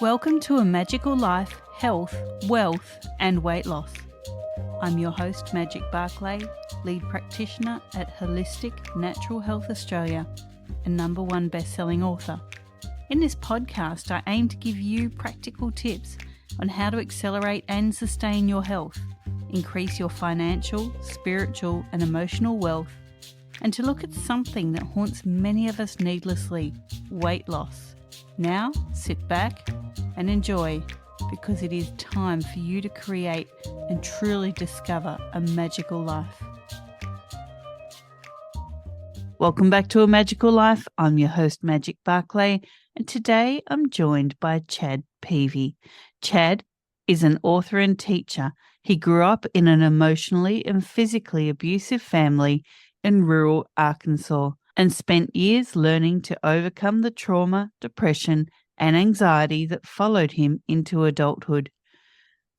Welcome to A Magical Life, Health, Wealth and Weight Loss. I'm your host, Magic Barclay, lead practitioner at Holistic Natural Health Australia and #1 best-selling author. In this podcast, I aim to give you practical tips on how to accelerate and sustain your health, increase your financial, spiritual and emotional wealth, and to look at something that haunts many of us needlessly, weight loss. Now, sit back and enjoy, because it is time for you to create and truly discover a magical life. Welcome back to A Magical Life. I'm your host, Magic Barclay, and today I'm joined by Chad Peevey. Chad is an author and teacher. He grew up in an emotionally and physically abusive family in rural Arkansas and spent years learning to overcome the trauma, depression, and anxiety that followed him into adulthood.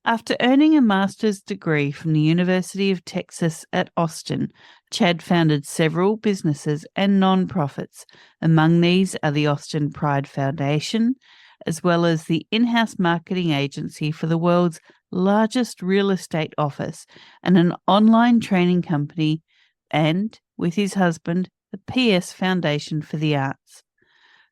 After earning a master's degree from the University of Texas at Austin, Chad founded several businesses and non-profits. Among these are the Austin Pride Foundation, as well as the in-house marketing agency for the world's largest real estate office and an online training company, and, with his husband, the PS Foundation for the Arts.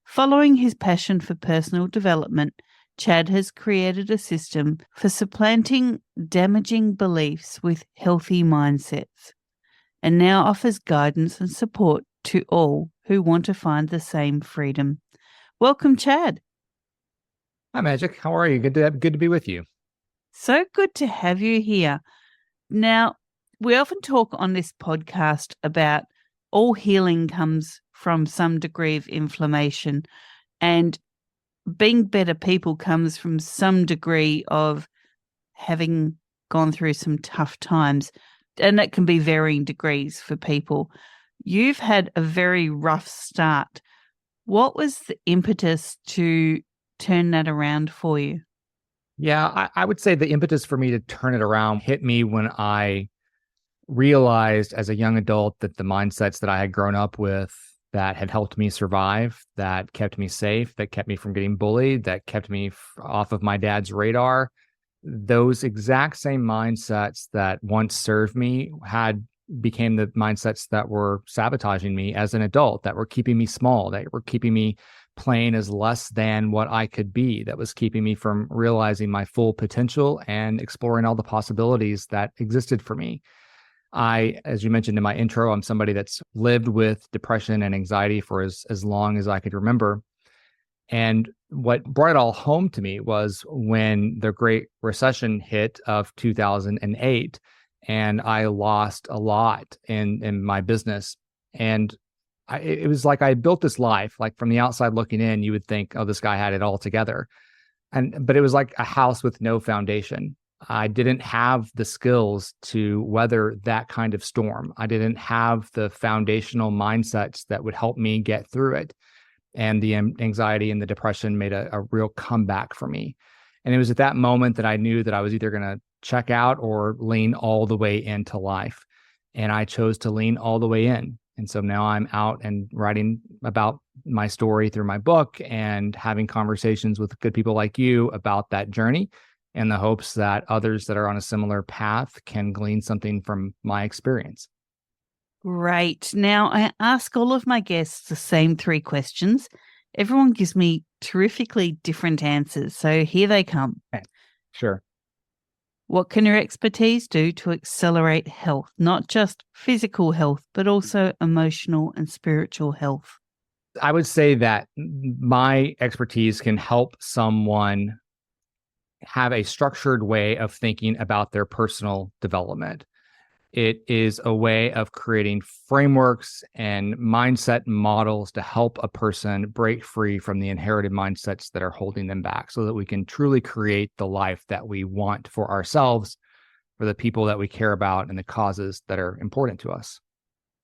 Following his passion for personal development, Chad has created a system for supplanting damaging beliefs with healthy mindsets, and now offers guidance and support to all who want to find the same freedom. Welcome, Chad. Hi, Magic. How are you? Good to be with you. So good to have you here. Now, we often talk on this podcast about all healing comes from some degree of inflammation, and being better people comes from some degree of having gone through some tough times, and that can be varying degrees for people. You've had a very rough start. What was the impetus to turn that around for you? Yeah, I would say the impetus for me to turn it around hit me when I realized as a young adult that the mindsets that I had grown up with that had helped me survive, that kept me safe, that kept me from getting bullied, that kept me off of my dad's radar, those exact same mindsets that once served me became the mindsets that were sabotaging me as an adult, that were keeping me small, that were keeping me playing as less than what I could be, that was keeping me from realizing my full potential and exploring all the possibilities that existed for me. As you mentioned in my intro, I'm somebody that's lived with depression and anxiety for as long as I could remember. And what brought it all home to me was when the Great Recession hit of 2008, and I lost a lot in my business. And it was like I built this life, like from the outside looking in, you would think, oh, this guy had it all together. But it was like a house with no foundation. I didn't have the skills to weather that kind of storm. I didn't have the foundational mindsets that would help me get through it. And the anxiety and the depression made a real comeback for me. And it was at that moment that I knew that I was either going to check out or lean all the way into life. And I chose to lean all the way in. And so now I'm out and writing about my story through my book and having conversations with good people like you about that journey, in the hopes that others that are on a similar path can glean something from my experience. Great. Now, I ask all of my guests the same 3 questions. Everyone gives me terrifically different answers, so here they come. Okay. Sure. What can your expertise do to accelerate health, not just physical health, but also emotional and spiritual health? I would say that my expertise can help someone have a structured way of thinking about their personal development. It is a way of creating frameworks and mindset models to help a person break free from the inherited mindsets that are holding them back, so that we can truly create the life that we want for ourselves, for the people that we care about, and the causes that are important to us.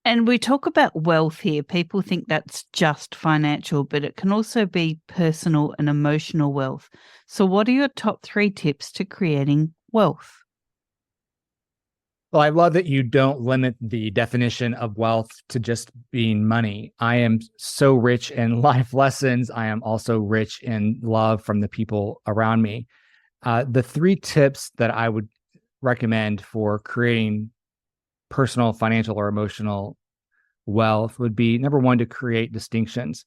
And we talk about wealth here. People think that's just financial, but it can also be personal and emotional wealth. So what are your top 3 tips to creating wealth? Well, I love that you don't limit the definition of wealth to just being money. I am so rich in life lessons. I am also rich in love from the people around me. The three tips that I would recommend for creating personal, financial, or emotional wealth would be number one, to create distinctions,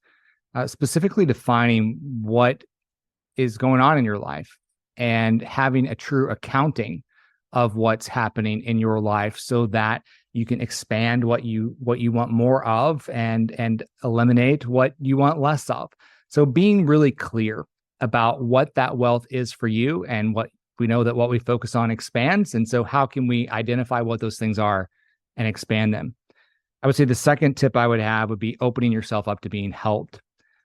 specifically defining what is going on in your life and having a true accounting of what's happening in your life so that you can expand what you want more of and eliminate what you want less of. So being really clear about what that wealth is for you, and what we know that what we focus on expands. And so how can we identify what those things are and expand them? I would say the second tip I would have would be opening yourself up to being helped.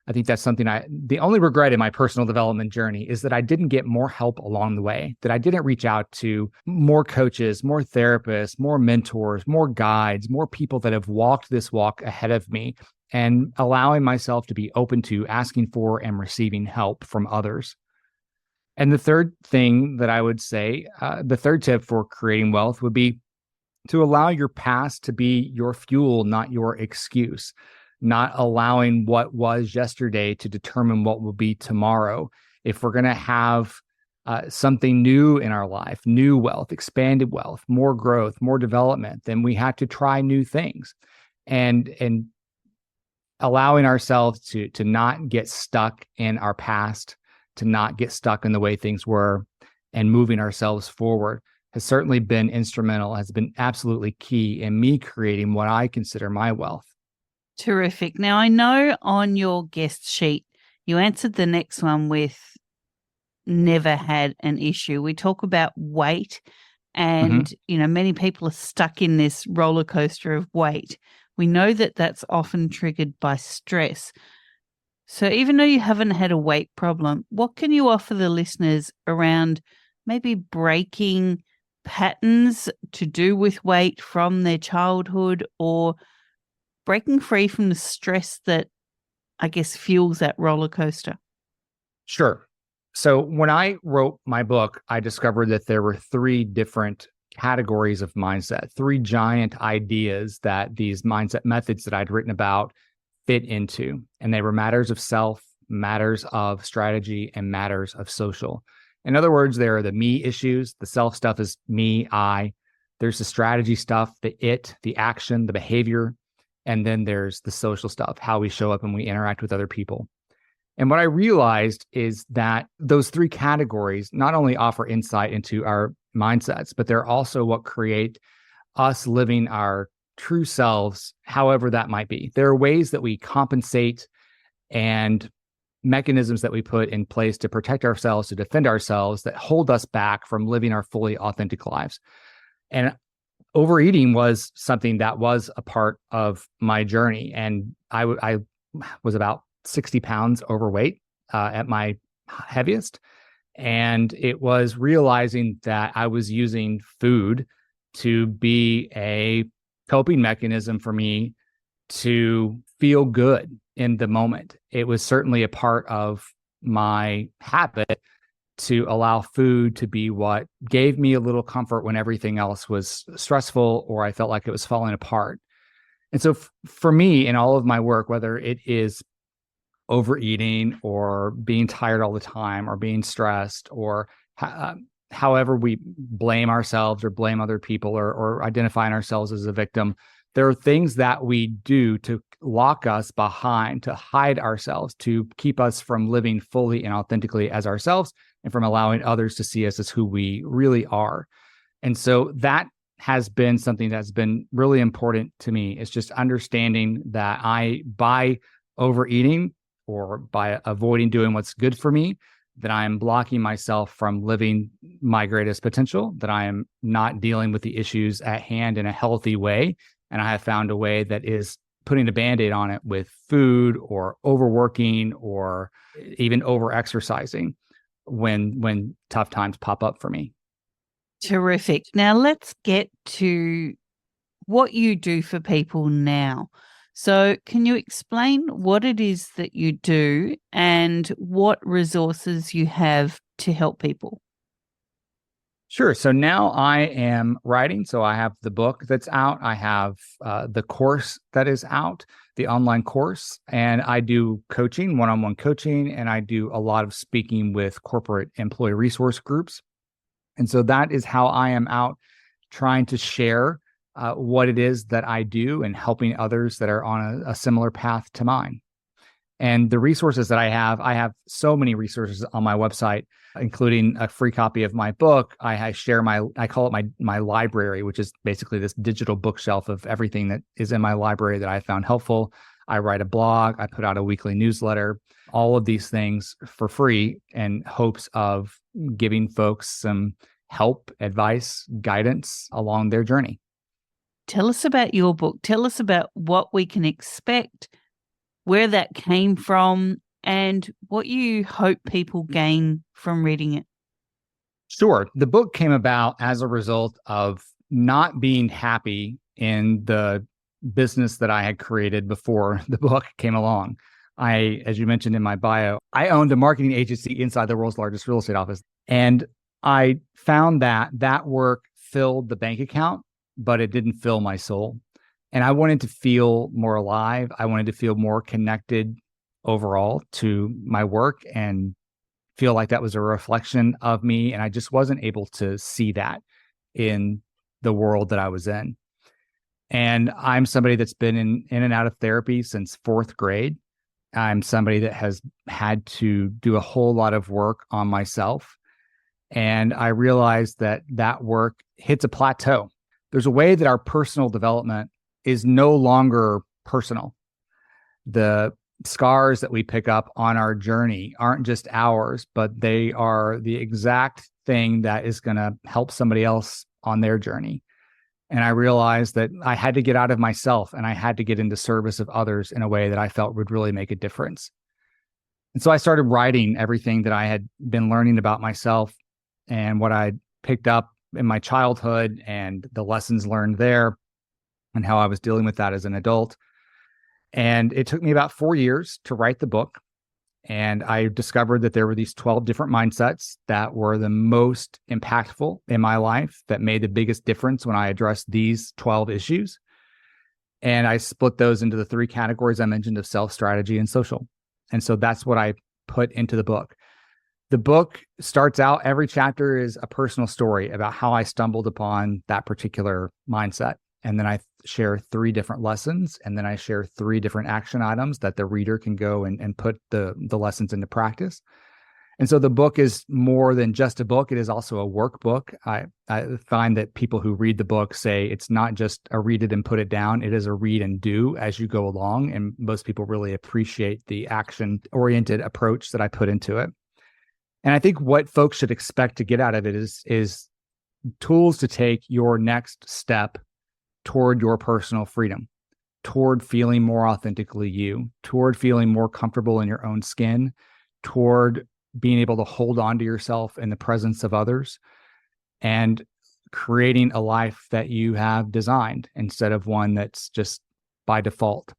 I think that's something the only regret in my personal development journey is that I didn't get more help along the way, that I didn't reach out to more coaches, more therapists, more mentors, more guides, more people that have walked this walk ahead of me, and allowing myself to be open to asking for and receiving help from others. And the third thing that I would say, the third tip for creating wealth would be to allow your past to be your fuel, not your excuse. Not allowing what was yesterday to determine what will be tomorrow. If we're going to have something new in our life, new wealth, expanded wealth, more growth, more development, then we have to try new things, and allowing ourselves to not get stuck in our past, to not get stuck in the way things were, and moving ourselves forward has certainly been instrumental, has been absolutely key in me creating what I consider my wealth. Terrific. Now, I know on your guest sheet, you answered the next one with never had an issue. We talk about weight, and, many people are stuck in this roller coaster of weight. We know that that's often triggered by stress. So even though you haven't had a weight problem, what can you offer the listeners around maybe breaking patterns to do with weight from their childhood, or breaking free from the stress that, I guess, fuels that roller coaster? Sure. So when I wrote my book, I discovered that there were three different categories of mindset, three giant ideas that these mindset methods that I'd written about fit into. And they were matters of self, matters of strategy, and matters of social. In other words, there are the me issues. The self stuff is me, I. There's the strategy stuff, the it, the action, the behavior. And then there's the social stuff, how we show up and we interact with other people. And what I realized is that those three categories not only offer insight into our mindsets, but they're also what create us living our true selves, however that might be. There are ways that we compensate and mechanisms that we put in place to protect ourselves, to defend ourselves, that hold us back from living our fully authentic lives. And overeating was something that was a part of my journey. And I was about 60 pounds overweight at my heaviest. And it was realizing that I was using food to be a coping mechanism for me to feel good in the moment. It was certainly a part of my habit to allow food to be what gave me a little comfort when everything else was stressful or I felt like it was falling apart. And so for me, in all of my work, whether it is overeating or being tired all the time or being stressed or however we blame ourselves or blame other people or identifying ourselves as a victim, there are things that we do to lock us behind, to hide ourselves, to keep us from living fully and authentically as ourselves and from allowing others to see us as who we really are. And so that has been something that's been really important to me. It's just understanding that by overeating or by avoiding doing what's good for me, that I am blocking myself from living my greatest potential, that I am not dealing with the issues at hand in a healthy way. And I have found a way that is putting a Band-Aid on it with food or overworking or even over-exercising when tough times pop up for me. Terrific. Now let's get to what you do for people now. So can you explain what it is that you do and what resources you have to help people? Sure. So now I am writing. So I have the book that's out. I have the course that is out, the online course, and I do coaching, one-on-one coaching, and I do a lot of speaking with corporate employee resource groups. And so that is how I am out trying to share what it is that I do and helping others that are on a similar path to mine. And the resources that I have so many resources on my website, including a free copy of my book. I share I call it my library, which is basically this digital bookshelf of everything that is in my library that I found helpful. I write a blog, I put out a weekly newsletter, all of these things for free in hopes of giving folks some help, advice, guidance along their journey. Tell us about your book. Tell us about what we can expect, where that came from, and what you hope people gain from reading it. Sure. The book came about as a result of not being happy in the business that I had created before the book came along. As you mentioned in my bio, I owned a marketing agency inside the world's largest real estate office. And I found that work filled the bank account, but it didn't fill my soul. And I wanted to feel more alive. I wanted to feel more connected overall to my work and feel like that was a reflection of me. And I just wasn't able to see that in the world that I was in. And I'm somebody that's been in and out of therapy since fourth grade. I'm somebody that has had to do a whole lot of work on myself. And I realized that work hits a plateau. There's a way that our personal development is no longer personal. The scars that we pick up on our journey aren't just ours, but they are the exact thing that is going to help somebody else on their journey. And I realized that I had to get out of myself and I had to get into service of others in a way that I felt would really make a difference. And so I started writing everything that I had been learning about myself and what I picked up in my childhood and the lessons learned there and how I was dealing with that as an adult. And it took me about 4 years to write the book. And I discovered that there were these 12 different mindsets that were the most impactful in my life, that made the biggest difference when I addressed these 12 issues. And I split those into the 3 categories I mentioned of self, strategy, and social. And so that's what I put into the book. The book starts out, every chapter is a personal story about how I stumbled upon that particular mindset. And then I share 3 different lessons, and then I share 3 different action items that the reader can go and put the lessons into practice. And so the book is more than just a book. It is also a workbook. I find that people who read the book say it's not just a read it and put it down. It is a read and do as you go along. And most people really appreciate the action-oriented approach that I put into it. And I think what folks should expect to get out of it is tools to take your next step toward your personal freedom, toward feeling more authentically you, toward feeling more comfortable in your own skin, toward being able to hold on to yourself in the presence of others, and creating a life that you have designed instead of one that's just by default.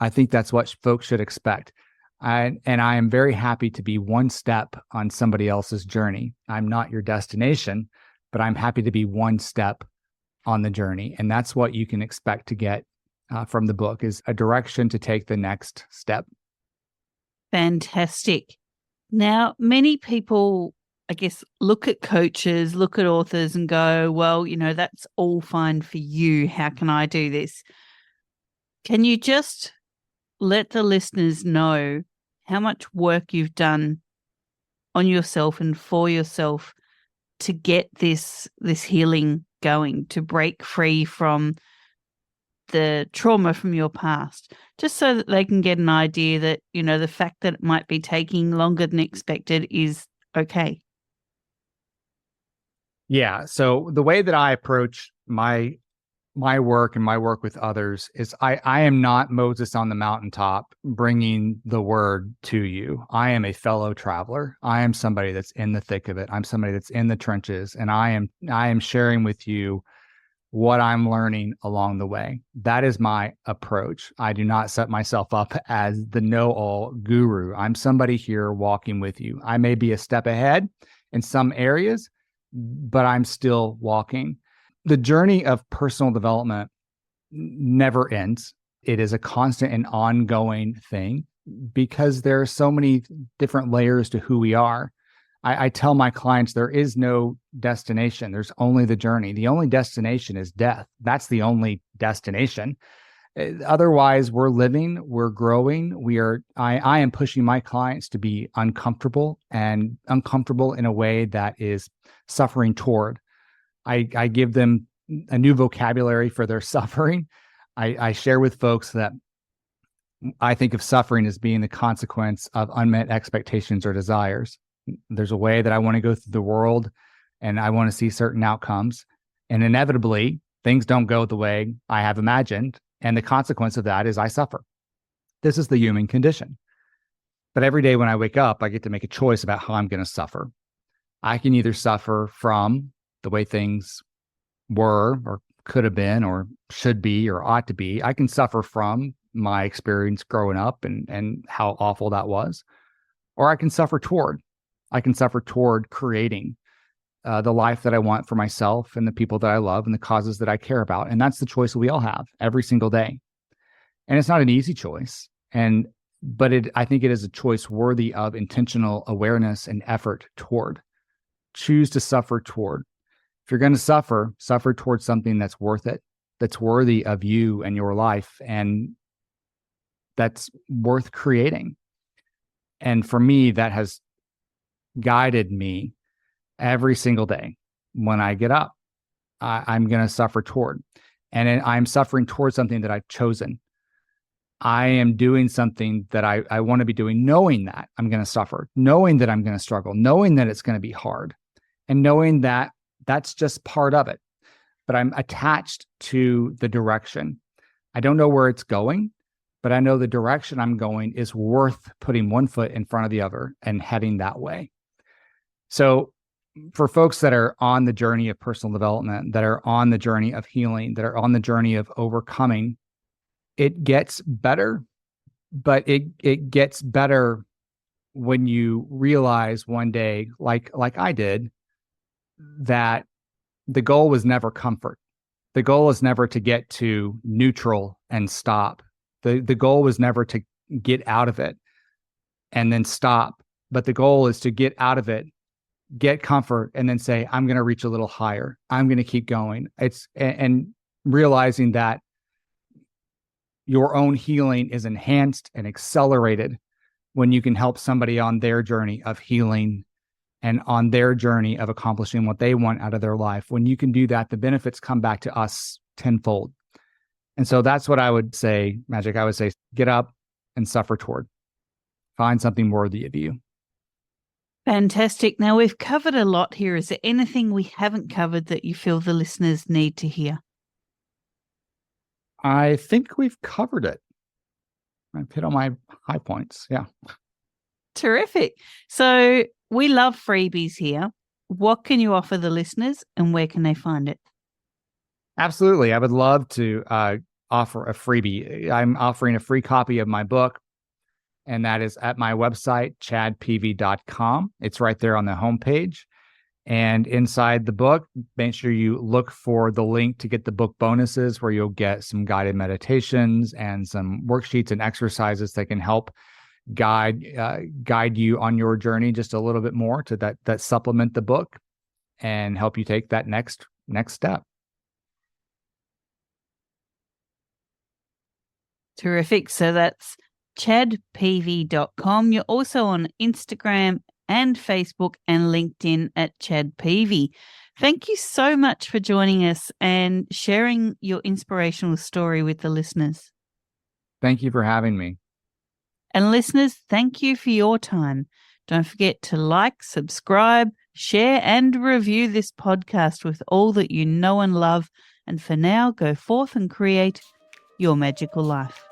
I think that's what folks should expect. And I am very happy to be one step on somebody else's journey. I'm not your destination, but I'm happy to be one step on the journey. And that's what you can expect to get from the book, is a direction to take the next step. Fantastic. Now, many people, I guess, look at coaches, look at authors and go, well, that's all fine for you. How can I do this? Can you just let the listeners know how much work you've done on yourself and for yourself to get this healing going, to break free from the trauma from your past, just so that they can get an idea that, the fact that it might be taking longer than expected is okay? Yeah. So the way that I approach my work and my work with others is I am not Moses on the mountaintop bringing the word to you. I am a fellow traveler. I am somebody that's in the thick of it. I'm somebody that's in the trenches, and I am sharing with you what I'm learning along the way. That is my approach. I do not set myself up as the know-all guru. I'm somebody here walking with you. I may be a step ahead in some areas, but I'm still walking. The journey of personal development never ends. It is a constant and ongoing thing because there are so many different layers to who we are. I tell my clients there is no destination. There's only the journey. The only destination is death. That's the only destination. Otherwise, we're living, we're growing. I am pushing my clients to be uncomfortable and uncomfortable in a way that is suffering toward. I give them a new vocabulary for their suffering. I share with folks that I think of suffering as being the consequence of unmet expectations or desires. There's a way that I want to go through the world and I want to see certain outcomes. And inevitably, things don't go the way I have imagined. And the consequence of that is I suffer. This is the human condition. But every day when I wake up, I get to make a choice about how I'm going to suffer. I can either suffer from the way things were or could have been or should be or ought to be. I can suffer from my experience growing up and how awful that was. Or I can suffer toward. I can suffer toward creating the life that I want for myself and the people that I love and the causes that I care about. And that's the choice that we all have every single day. And it's not an easy choice. But I think it is a choice worthy of intentional awareness and effort toward. Choose to suffer toward. If you're going to suffer towards something that's worth it, that's worthy of you and your life, and that's worth creating. And for me, that has guided me every single day. When I get up, I'm going to suffer toward. And I'm suffering towards something that I've chosen. I am doing something that I want to be doing, knowing that I'm going to suffer, knowing that I'm going to struggle, knowing that it's going to be hard, and knowing that that's just part of it. But I'm attached to the direction. I don't know where it's going, but I know the direction I'm going is worth putting one foot in front of the other and heading that way. So for folks that are on the journey of personal development, that are on the journey of healing, that are on the journey of overcoming, it gets better, but it gets better when you realize one day, like I did, that the goal was never comfort. The goal is never to get to neutral and stop. The goal was never to get out of it and then stop. But the goal is to get out of it, get comfort, and then say, I'm going to reach a little higher. I'm going to keep going. And realizing that your own healing is enhanced and accelerated when you can help somebody on their journey of healing and on their journey of accomplishing what they want out of their life. When you can do that, the benefits come back to us tenfold. And so that's what I would say, Magic. I would say, get up and suffer toward. Find something worthy of you. Fantastic. Now, we've covered a lot here. Is there anything we haven't covered that you feel the listeners need to hear? I think we've covered it. I've hit on my high points. Yeah. Terrific. So we love freebies here. What can you offer the listeners and where can they find it? Absolutely. I would love to offer a freebie. I'm offering a free copy of my book, and that is at my website, chadpeevey.com. It's right there on the homepage. And inside the book, make sure you look for the link to get the book bonuses, where you'll get some guided meditations and some worksheets and exercises that can help guide you on your journey just a little bit more, to that supplement the book and help you take that next step. Terrific. So that's chadpeevey.com. You're also on Instagram and Facebook and LinkedIn at Chad Peevey. Thank you so much for joining us and sharing your inspirational story with the listeners. Thank you for having me. And listeners, thank you for your time. Don't forget to like, subscribe, share, and review this podcast with all that you know and love. And for now, go forth and create your magical life.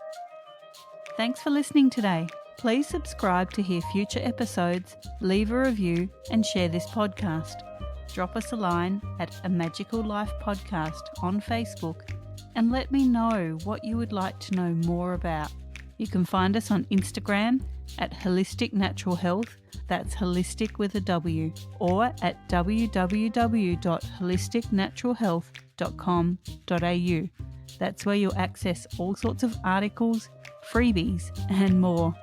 Thanks for listening today. Please subscribe to hear future episodes, leave a review, and share this podcast. Drop us a line at A Magical Life Podcast on Facebook and let me know what you would like to know more about. You can find us on Instagram at Holistic Natural Health, that's holistic with a W, or at www.holisticnaturalhealth.com.au. That's where you'll access all sorts of articles, freebies, and more.